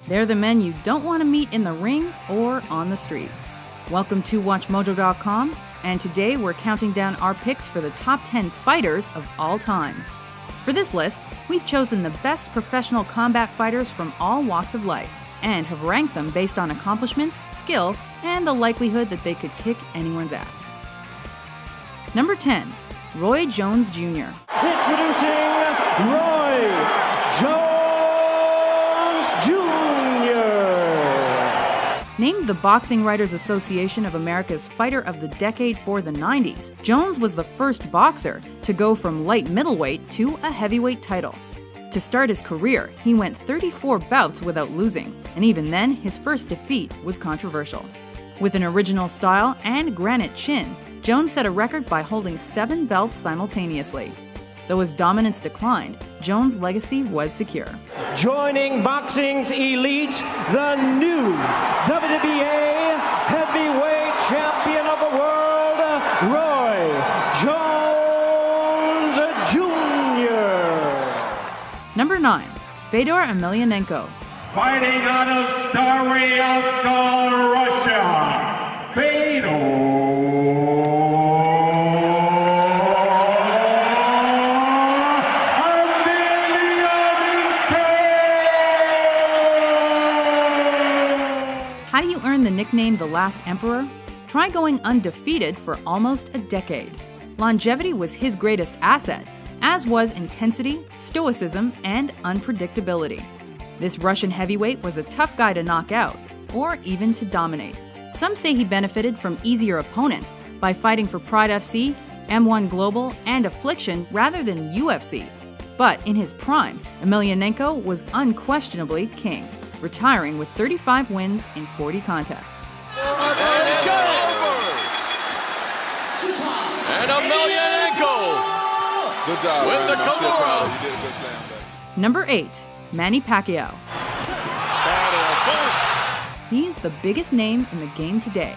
They're the men you don't want to meet in the ring or on the street. Welcome to WatchMojo.com, and today we're counting down our picks for the top 10 fighters of all time. For this list, we've chosen the best professional combat fighters from all walks of life, and have ranked them based on accomplishments, skill, and the likelihood that they could kick anyone's ass. Number 10, Roy Jones Jr. Introducing Roy Jones Jr. Named the Boxing Writers Association of America's Fighter of the Decade for the 90s, Jones was the first boxer to go from light middleweight to a heavyweight title. To start his career, he went 34 bouts without losing, and even then, his first defeat was controversial. With an original style and granite chin, Jones set a record by holding 7 belts simultaneously. Though his dominance declined, Jones' legacy was secure. Joining boxing's elite, the new WBA heavyweight champion of the world, Roy Jones Jr. Number 9, Fedor Emelianenko. Fighting out of Staroyalska, Russia, Fedor. How do you earn the nickname The Last Emperor? Try going undefeated for almost a decade. Longevity was his greatest asset, as was intensity, stoicism, and unpredictability. This Russian heavyweight was a tough guy to knock out, or even to dominate. Some say he benefited from easier opponents by fighting for Pride FC, M1 Global, and Affliction rather than UFC. But in his prime, Emelianenko was unquestionably king, retiring with 35 wins in 40 contests. And it's over! And Emelianenko Good job, with the man. I'm still proud of Kimura. you. You did a good slam there. Number 8, Manny Pacquiao. He's the biggest name in the game today.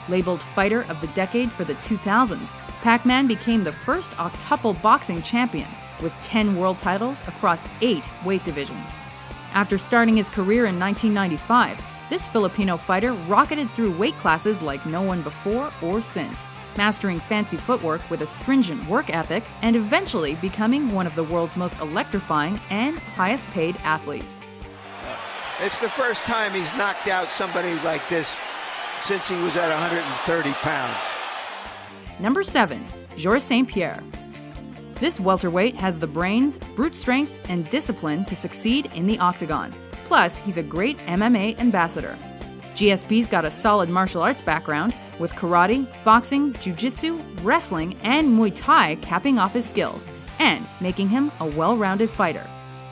Labeled Fighter of the Decade for the 2000s, Pac-Man became the first octuple boxing champion with 10 world titles across 8 weight divisions. After starting his career in 1995, this Filipino fighter rocketed through weight classes like no one before or since, mastering fancy footwork with a stringent work ethic and eventually becoming one of the world's most electrifying and highest paid athletes. It's the first time he's knocked out somebody like this since he was at 130 pounds. Number 7, Georges St. Pierre. This welterweight has the brains, brute strength, and discipline to succeed in the octagon. Plus, he's a great MMA ambassador. GSP's got a solid martial arts background, with karate, boxing, jiu-jitsu, wrestling, and Muay Thai capping off his skills, and making him a well-rounded fighter.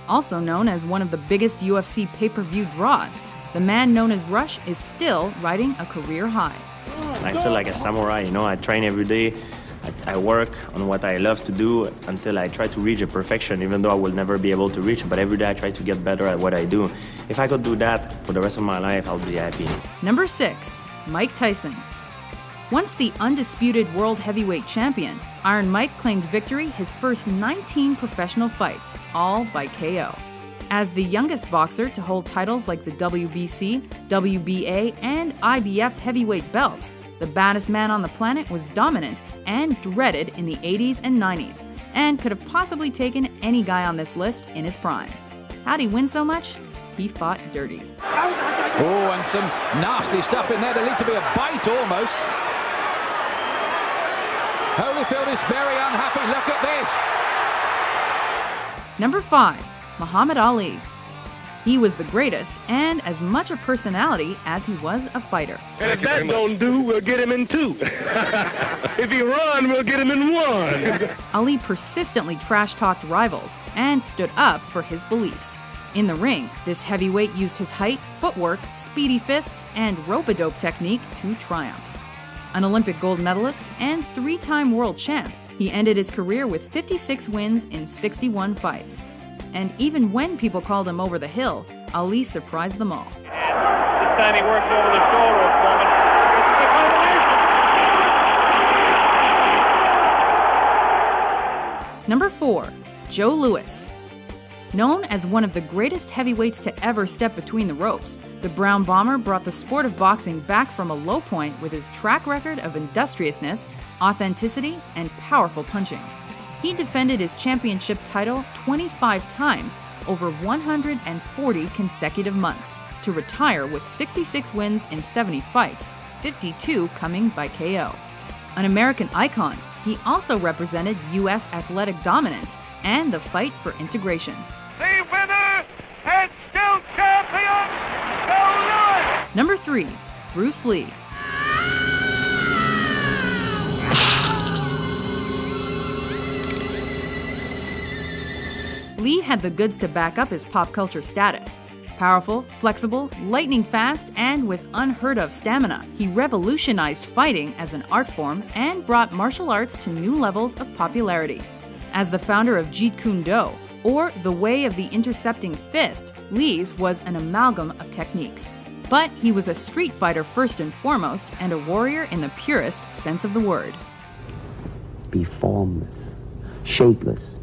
Also known as one of the biggest UFC pay-per-view draws, the man known as Rush is still riding a career high. I feel like a samurai, I train every day. I work on what I love to do until I try to reach a perfection, even though I will never be able to reach it. But every day I try to get better at what I do. If I could do that for the rest of my life, I'll be happy. Number 6, Mike Tyson. Once the undisputed world heavyweight champion, Iron Mike claimed victory his first 19 professional fights, all by KO. As the youngest boxer to hold titles like the WBC, WBA, and IBF heavyweight belts, the baddest man on the planet was dominant and dreaded in the 80s and 90s, and could have possibly taken any guy on this list in his prime. How'd he win so much? He fought dirty. Oh, and some nasty stuff in there. There needs to be a bite almost. Holyfield is very unhappy. Look at this. Number 5, Muhammad Ali. He was the greatest and as much a personality as he was a fighter. And if that don't do, we'll get him in 2. If he run, we'll get him in 1. Ali persistently trash-talked rivals and stood up for his beliefs. In the ring, this heavyweight used his height, footwork, speedy fists, and rope-a-dope technique to triumph. An Olympic gold medalist and 3-time world champ, he ended his career with 56 wins in 61 fights. And even when people called him over the hill, Ali surprised them all. This time he worked over the shoulder of Foreman. This is a combination. Number 4. Joe Louis. Known as one of the greatest heavyweights to ever step between the ropes, the Brown Bomber brought the sport of boxing back from a low point with his track record of industriousness, authenticity, and powerful punching. He defended his championship title 25 times over 140 consecutive months to retire with 66 wins in 70 fights, 52 coming by KO. An American icon, he also represented U.S. athletic dominance and the fight for integration. The winner and still champion, Joe Louis! Number 3. Bruce Lee. Lee had the goods to back up his pop culture status. Powerful, flexible, lightning fast, and with unheard-of stamina, he revolutionized fighting as an art form and brought martial arts to new levels of popularity. As the founder of Jeet Kune Do, or the way of the intercepting fist, Lee's was an amalgam of techniques. But he was a street fighter first and foremost, and a warrior in the purest sense of the word. Be formless, shapeless,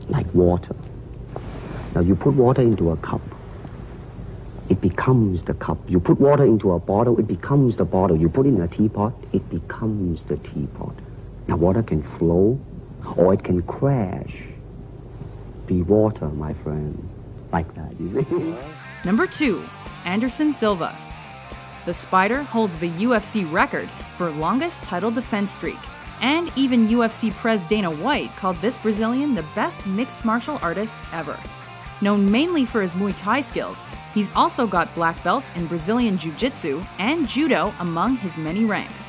like water. Now you put water into a cup, it becomes the cup. You put water into a bottle, it becomes the bottle. You put it in a teapot, it becomes the teapot. Now water can flow, or it can crash. Be water, my friend. Like that, you see? Number 2. Anderson Silva. The Spider holds the UFC record for longest title defense streak, and even UFC Pres Dana White called this Brazilian the best mixed martial artist ever. Known mainly for his Muay Thai skills, he's also got black belts in Brazilian Jiu-Jitsu and Judo among his many ranks.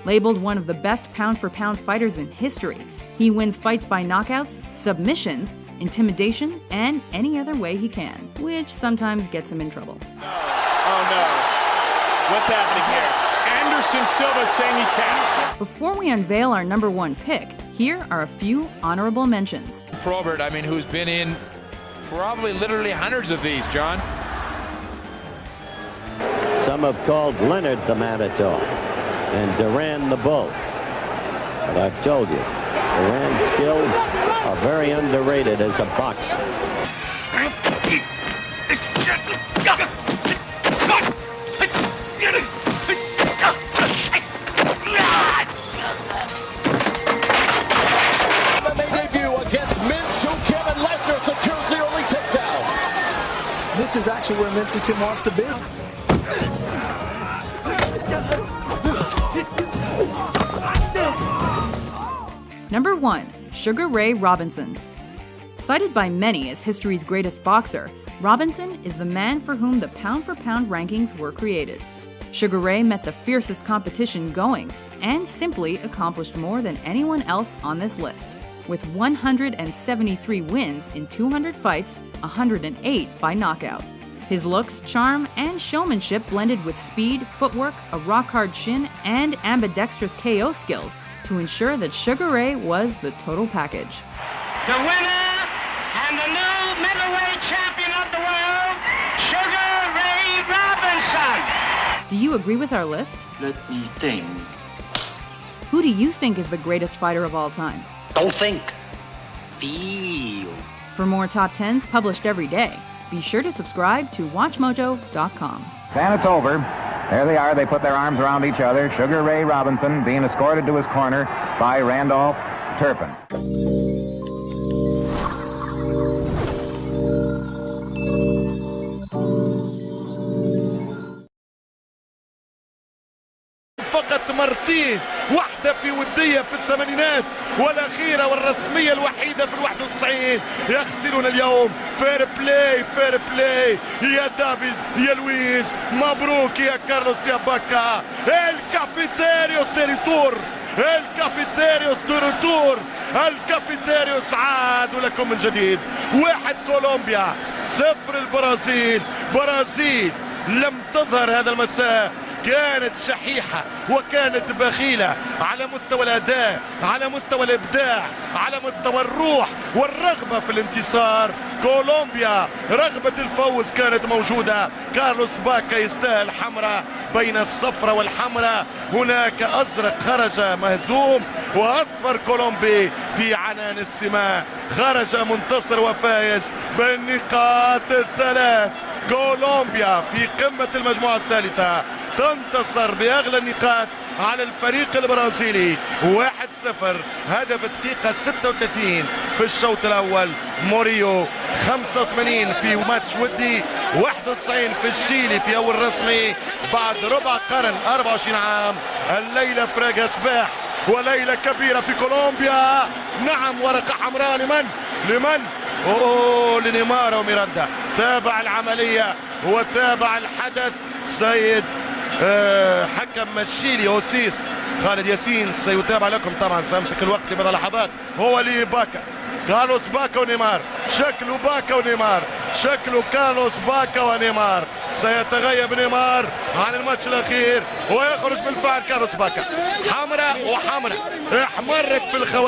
Labeled one of the best pound-for-pound fighters in history, he wins fights by knockouts, submissions, intimidation, and any other way he can, which sometimes gets him in trouble. Oh no. What's happening here? Anderson Silva saying he tapped. Before we unveil our number 1 pick, here are a few honorable mentions. Probert, I mean, who's been in probably literally hundreds of these, John. Some have called Leonard the Manitou and Duran the Bull. But I've told you, Duran's skills are very underrated as a boxer. Debut against Minsu Kim and Lesnar secures the early takedown. This is actually where Minsu Kim wants to be. Number 1. Sugar Ray Robinson. Cited by many as history's greatest boxer, Robinson is the man for whom the pound-for-pound rankings were created. Sugar Ray met the fiercest competition going and simply accomplished more than anyone else on this list, with 173 wins in 200 fights, 108 by knockout. His looks, charm, and showmanship blended with speed, footwork, a rock-hard shin, and ambidextrous KO skills to ensure that Sugar Ray was the total package. The winner and the new middleweight champion of the world, Sugar Ray Robinson. Do you agree with our list? Let me think. Who do you think is the greatest fighter of all time? Don't think. Feel. For more top 10s published every day, be sure to subscribe to WatchMojo.com. And it's over. There they are. They put their arms around each other. Sugar Ray Robinson being escorted to his corner by Randolph Turpin. فقط مرتين، واحدة في ودية في الثمانينات والأخيرة والرسمية الوحيدة في 91. يخسرون اليوم. فير بلاي فير بلاي يا دافيد يا لويس، مبروك يا كارلوس يا باكا. الكافيتيريوس تيريتور، الكافيتيريوس تيريتور، الكافيتيريوس عادوا لكم من جديد. 1 كولومبيا 0 البرازيل. برازيل لم تظهر هذا المساء، كانت شحيحة وكانت بخيلة على مستوى الأداء، على مستوى الإبداع، على مستوى الروح والرغبة في الانتصار. كولومبيا رغبة الفوز كانت موجودة. كارلوس باكا يستاهل حمراء. بين الصفراء والحمراء هناك أزرق خرج مهزوم. وأصفر كولومبي في عنان السماء. خرج منتصر وفايز بالنقاط الثلاث. كولومبيا في قمة المجموعة الثالثة تنتصر بأغلى النقاط على الفريق البرازيلي 1-0. هدف الدقيقة 36 في الشوط الأول. موريو 85 في ماتش ودي، 91 في الشيلي في أول رسمي بعد ربع قرن 24 عام. الليلة فراق سباح وليلة كبيرة في كولومبيا. نعم، ورقة حمراء لمن؟ لنيمار وميراندا. تابع العملية وتابع الحدث سيد حكم الشيلي أوسيس خالد ياسين. سيتابع لكم طبعا، سيمسك الوقت لبضع لحظات. هو لي باكا، كارلوس باكا ونيمار. شكله باكا ونيمار، شكله كارلوس باكا ونيمار. سيتغيب نيمار عن الماتش الأخير ويخرج بالفعل كارلوس باكا. حمراء وحمراء احمرت في الخوارج.